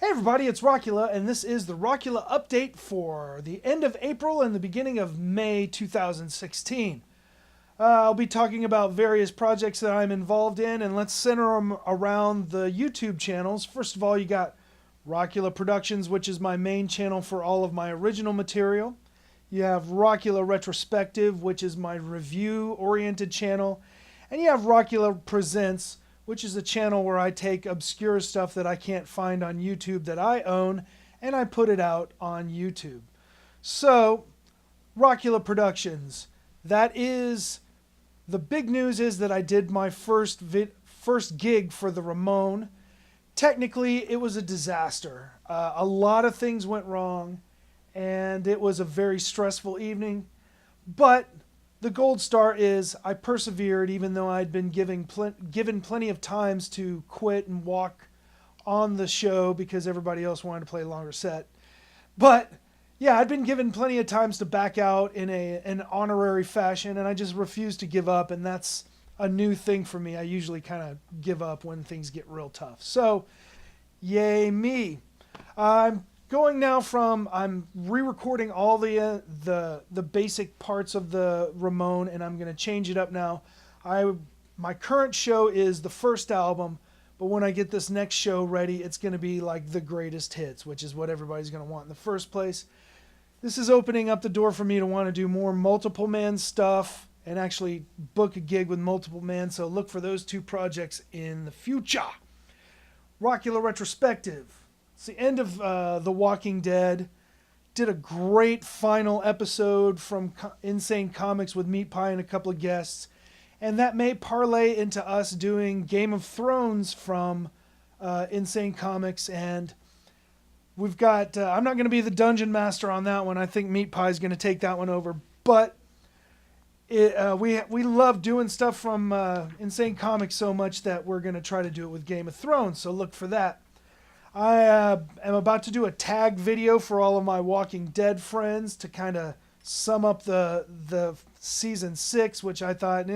Hey everybody, it's Rockula, and this is the Rockula update for the end of April and the beginning of May 2016. I'll be talking about various projects that I'm involved in, and let's center them around the YouTube channels. First of all, you got Rockula Productions, which is my main channel for all of my original material. You have Rockula Retrospective, which is my review-oriented channel. And you have Rockula Presents, which is a channel where I take obscure stuff that I can't find on YouTube that I own, and I put it out on YouTube. So, Rockula Productions. That is, the big news is that I did my first gig for the Ramon. Technically, it was a disaster. A lot of things went wrong, and it was a very stressful evening. But the gold star is I persevered, even though I'd been given plenty of times to quit and walk on the show because everybody else wanted to play a longer set. But yeah, I'd been given plenty of times to back out in an honorary fashion, and I just refused to give up, and that's a new thing for me. I usually kind of give up when things get real tough. So, yay me. I'm going now from, I'm re-recording all the basic parts of the Ramon, and I'm going to change it up now. My current show is the first album, but when I get this next show ready, it's going to be like the greatest hits, which is what everybody's going to want in the first place. This is opening up the door for me to want to do more multiple man stuff and actually book a gig with multiple man, so look for those two projects in the future. Rockula Retrospective. It's the end of The Walking Dead. Did a great final episode from Insane Comics with Meat Pie and a couple of guests. And that may parlay into us doing Game of Thrones from Insane Comics. And we've got, I'm not going to be the dungeon master on that one. I think Meat Pie is going to take that one over. But we love doing stuff from Insane Comics so much that we're going to try to do it with Game of Thrones. So look for that. I am about to do a tag video for all of my Walking Dead friends to kind of sum up the season 6, which I thought,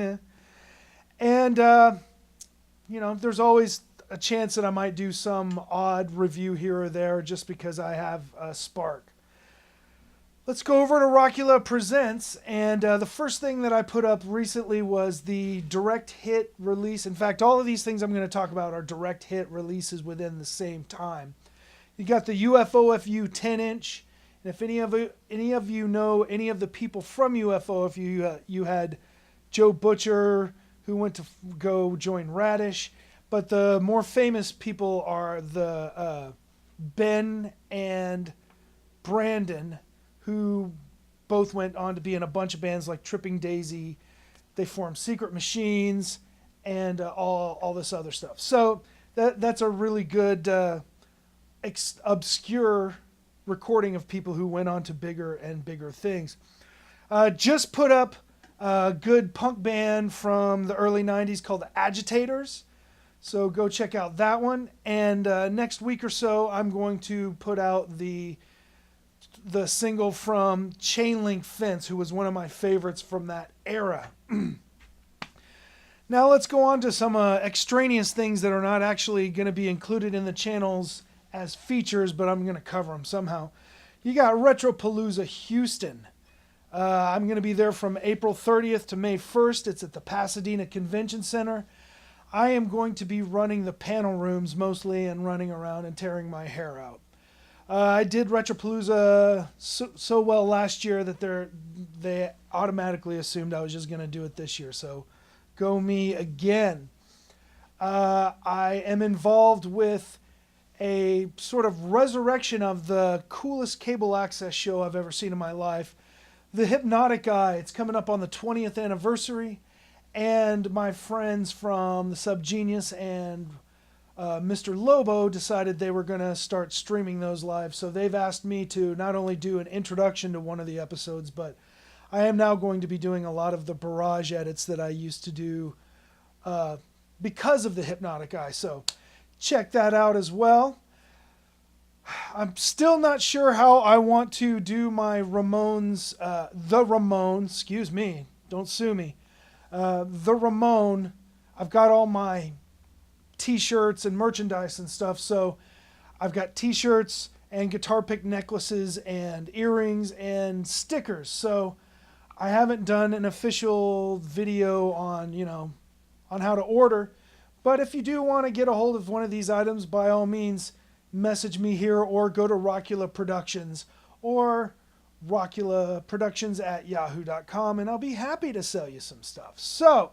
And, you know, there's always a chance that I might do some odd review here or there just because I have a spark. Let's go over to Rockula Presents, and the first thing that I put up recently was the direct hit release. In fact, all of these things I'm going to talk about are direct hit releases within the same time. You got the UFOFU 10-inch, and if any of you know any of the people from UFOFU, you had Joe Butcher, who went to go join Radish, but the more famous people are the Ben and Brandon, who both went on to be in a bunch of bands like Tripping Daisy. They formed Secret Machines and all this other stuff. So that's a really good obscure recording of people who went on to bigger and bigger things. Just put up a good punk band from the early 90s called the Agitators. So go check out that one. And next week or so, I'm going to put out the single from Chain Link Fence, who was one of my favorites from that era. Now let's go on to some extraneous things that are not actually going to be included in the channels as features, but I'm going to cover them somehow. You got Retropalooza Houston. I'm going to be there from April 30th to May 1st. It's at the Pasadena Convention Center. I am going to be running the panel rooms mostly and running around and tearing my hair out. I did Retropalooza so well last year that they automatically assumed I was just going to do it this year. So go me again. I am involved with a sort of resurrection of the coolest cable access show I've ever seen in my life. The Hypnotic Eye. It's coming up on the 20th anniversary. And my friends from the Subgenius and Mr. Lobo decided they were going to start streaming those live. So they've asked me to not only do an introduction to one of the episodes, but I am now going to be doing a lot of the barrage edits that I used to do because of the Hypnotic Eye. So check that out as well. I'm still not sure how I want to do my Ramones, the Ramon, excuse me, don't sue me. The Ramon, I've got all my t-shirts and merchandise and stuff, so I've got t-shirts and guitar pick necklaces and earrings and stickers. So I haven't done an official video on, on how to order. But if you do want to get a hold of one of these items, by all means, message me here or go to Rockula Productions or Rockula Productions at yahoo.com, and I'll be happy to sell you some stuff. So,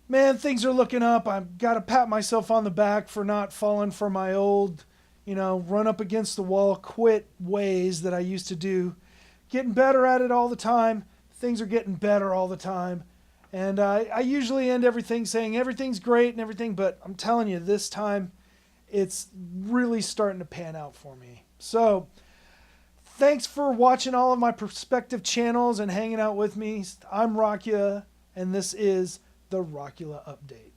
man, things are looking up. I've got to pat myself on the back for not falling for my old, run up against the wall, quit ways that I used to do. Getting better at it all the time. Things are getting better all the time. And I usually end everything saying everything's great and everything, but I'm telling you, this time it's really starting to pan out for me. So, thanks for watching all of my perspective channels and hanging out with me. I'm Rockula, and this is the Rockula Update.